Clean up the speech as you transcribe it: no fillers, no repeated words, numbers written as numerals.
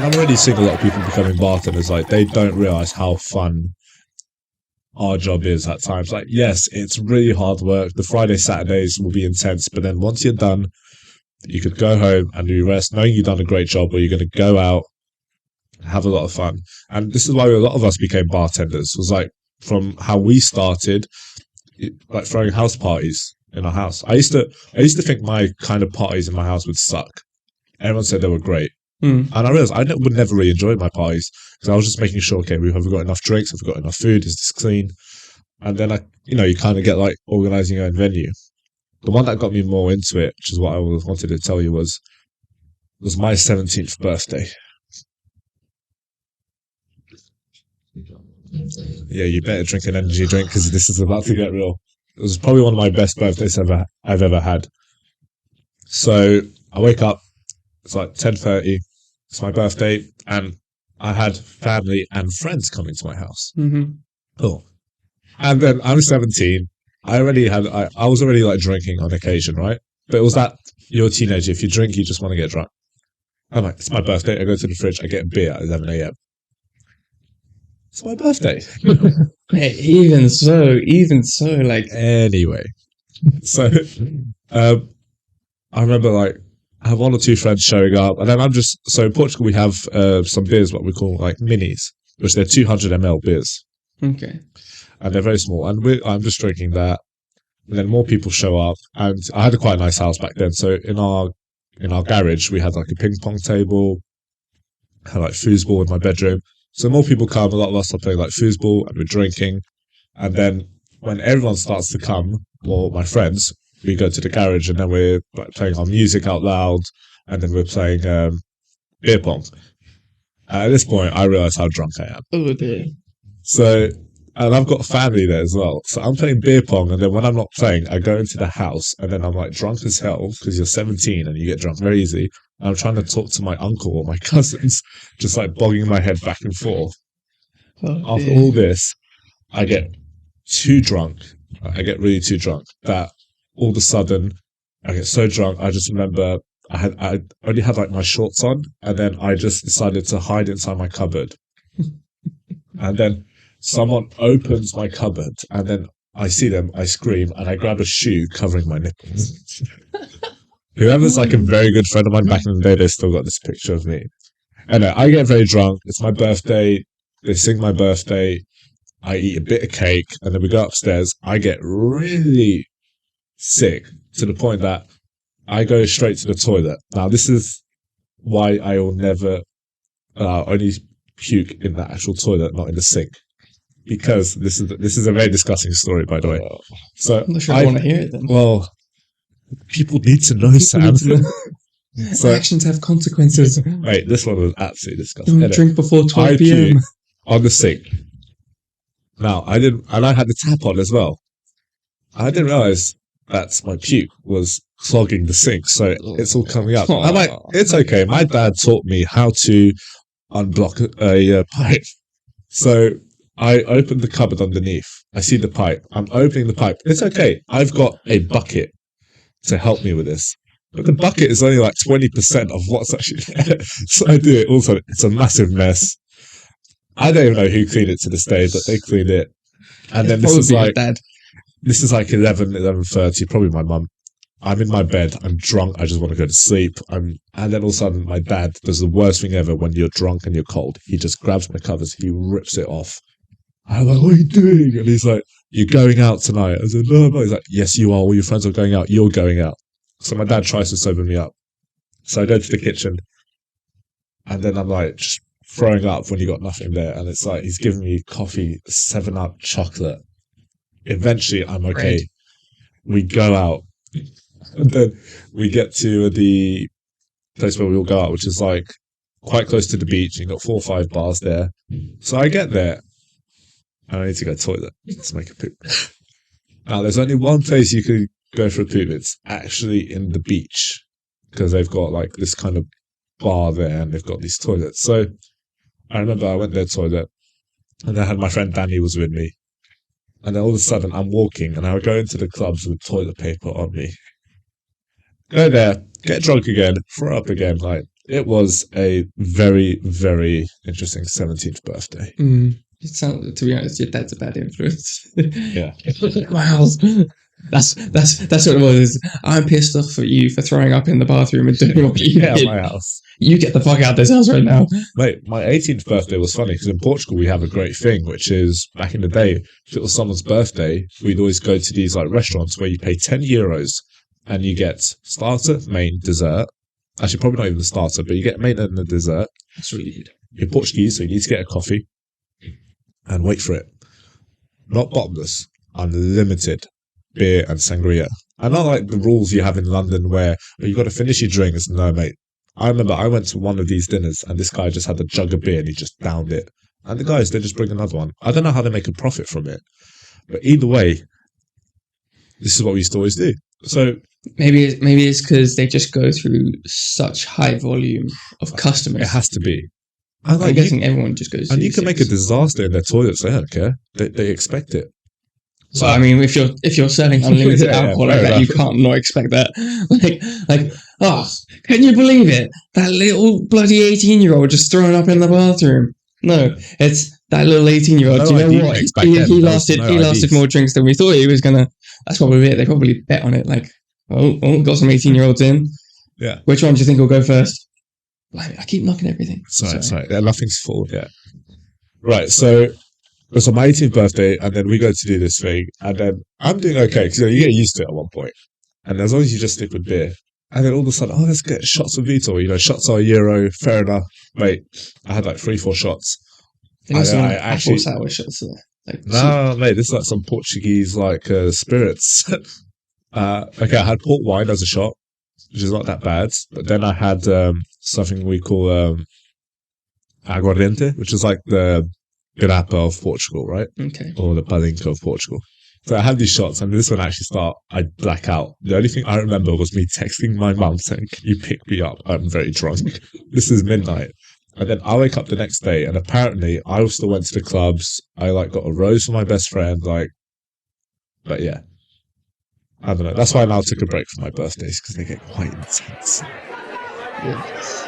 I'm already seeing a lot of people becoming bartenders. Like they don't realize how fun our job is at times. Like, yes, it's really hard work. The Friday, Saturdays will be intense, but then once you're done, you could go home and do rest, knowing you've done a great job, or you're going to go out, have a lot of fun. And this is why a lot of us became bartenders. Was like from how we started, like throwing house parties in our house. I used to think my kind of parties in my house would suck. Everyone said they were great. And I realized would never really enjoy my parties because I was just making sure, okay, have we got enough drinks? Have we got enough food? Is this clean? And then you kind of get like organizing your own venue. The one that got me more into it, which is what I wanted to tell you, was my 17th birthday. Yeah, you better drink an energy drink because this is about to get real. It was probably one of my best birthdays I've ever had. So I wake up, it's like 10:30, it's my birthday, and I had family and friends coming to my house. Cool. And then I'm 17. I was already like drinking on occasion, right? But it was that you're a teenager. If you drink, you just want to get drunk. I'm like, it's my birthday. I go to the fridge. I get a beer at 11 a.m. It's my birthday. Hey, even so, like anyway. So, I remember like I have one or two friends showing up, and then so in Portugal we have some beers, what we call like minis, which they're 200 ml beers. Okay. And they're very small, and I'm just drinking that. And then more people show up, and I had a quite nice house back then. So in our garage, we had like a ping pong table, had like foosball in my bedroom. So more people come, a lot of us are playing like foosball, and we're drinking. And then when everyone starts to come, or my friends, we go to the garage, and then we're like playing our music out loud, and then we're playing beer pong. At this point, I realize how drunk I am. Oh dear. So. And I've got family there as well. So I'm playing beer pong, and then when I'm not playing, I go into the house, and then I'm like drunk as hell because you're 17 and you get drunk very easy. And I'm trying to talk to my uncle or my cousins, just like bogging my head back and forth. After all this, I get too drunk. I get really too drunk that all of a sudden I get so drunk. I just remember I only had like my shorts on, and then I just decided to hide inside my cupboard. And then someone opens my cupboard, and then I see them, I scream, and I grab a shoe covering my nipples. Whoever's like a very good friend of mine back in the day, they still got this picture of me. Anyway, I get very drunk. It's my birthday. They sing my birthday. I eat a bit of cake, and then we go upstairs. I get really sick to the point that I go straight to the toilet. Now, this is why I will never only puke in the actual toilet, not in the sink. Because this is a very disgusting story, by the way. So I'm not sure I want to hear it then. Well, people need to know, Sam. So actions have consequences. Wait, this one was absolutely disgusting. Don't drink before 12 p.m. On the sink. Now, I had the tap on as well. I didn't realize that my puke was clogging the sink, so it's all coming up. I'm like, it's okay. My dad taught me how to unblock a pipe. So I opened the cupboard underneath. I see the pipe. I'm opening the pipe. It's okay. I've got a bucket to help me with this. But the bucket is only like 20% of what's actually there. So I do it also. It's a massive mess. I don't even know who cleaned it to this day, but they cleaned it. And then this is like 11:30, probably my mum. I'm in my bed. I'm drunk. I just want to go to sleep. And then all of a sudden, my dad does the worst thing ever when you're drunk and you're cold. He just grabs my covers. He rips it off. I'm like, what are you doing? And he's like, you're going out tonight. I said, no. He's like, yes, you are. All your friends are going out. You're going out. So my dad tries to sober me up. So I go to the kitchen. And then I'm like, just throwing up when you got nothing there. And it's like, he's giving me coffee, 7-Up, chocolate. Eventually, I'm okay. Great. We go out. And then we get to the place where we all go out, which is like quite close to the beach. You've got 4 or 5 bars there. So I get there. And I need to go to the toilet. Let's make a poop. Now, there's only one place you could go for a poop. It's actually in the beach. Because they've got like this kind of bar there and they've got these toilets. So I remember I went there to the toilet. And I had my friend Danny was with me. And then all of a sudden I'm walking and I would go into the clubs with toilet paper on me. Go there, get drunk again, throw up again. Like, it was a very, very interesting 17th birthday. It sounds, to be honest, your dad's a bad influence. Yeah. Miles. That's what it was. I'm pissed off at you for throwing up in the bathroom and doing what you Yeah, did. my house. You get the fuck out of this house right now. Mate, my 18th birthday was funny because in Portugal we have a great thing, which is back in the day, if it was someone's birthday, we'd always go to these like restaurants where you pay €10 and you get starter, main, dessert. Actually, probably not even the starter, but you get main and the dessert. That's what you did. You're Portuguese, so you need to get a coffee and wait for it. Not bottomless, unlimited beer and sangria. And not like the rules you have in London where you got to finish your drinks. No, mate. I remember I went to one of these dinners and this guy just had a jug of beer and he just downed it. And the guys, they just bring another one. I don't know how they make a profit from it. But either way, this is what we used to always do. So maybe it's because they just go through such high volume of customers. It has to be. I'm guessing everyone just goes. And you can make a disaster in their toilets. They don't care. They expect it. So I mean, if you're selling unlimited alcohol like that, you can't not expect that. Like, oh, can you believe it? That little bloody 18-year-old just throwing up in the bathroom. No, it's that little 18-year-old. Do you know what? He lasted more drinks than we thought he was gonna. That's probably it. They probably bet on it. Like, oh, got some 18-year-olds in. Yeah. Which one do you think will go first? Like, I keep knocking everything. Sorry. Nothing's full. Yeah. Right. So it was on my 18th birthday, and then we go to do this thing, and then I'm doing okay because you get used to it at one point, and as long as you just stick with beer, and then all of a sudden, let's get shots of Vitor. Shots are €1, fair enough. Mate, I had like 3-4 shots. I actually sour shots. No, mate, this is like some Portuguese spirits. Okay, I had port wine as a shot, which is not that bad, but then I had something we call aguardiente, which is like the grappa of Portugal, right? Okay. Or the palinka of Portugal. So I had these shots, and this one actually I black out. The only thing I remember was me texting my mum saying, "Can you pick me up? I'm very drunk. This is midnight." And then I wake up the next day, and apparently I still went to the clubs. I got a rose for my best friend, but yeah, I don't know. That's why I now took a break from my birthdays because they get quite intense. Yes.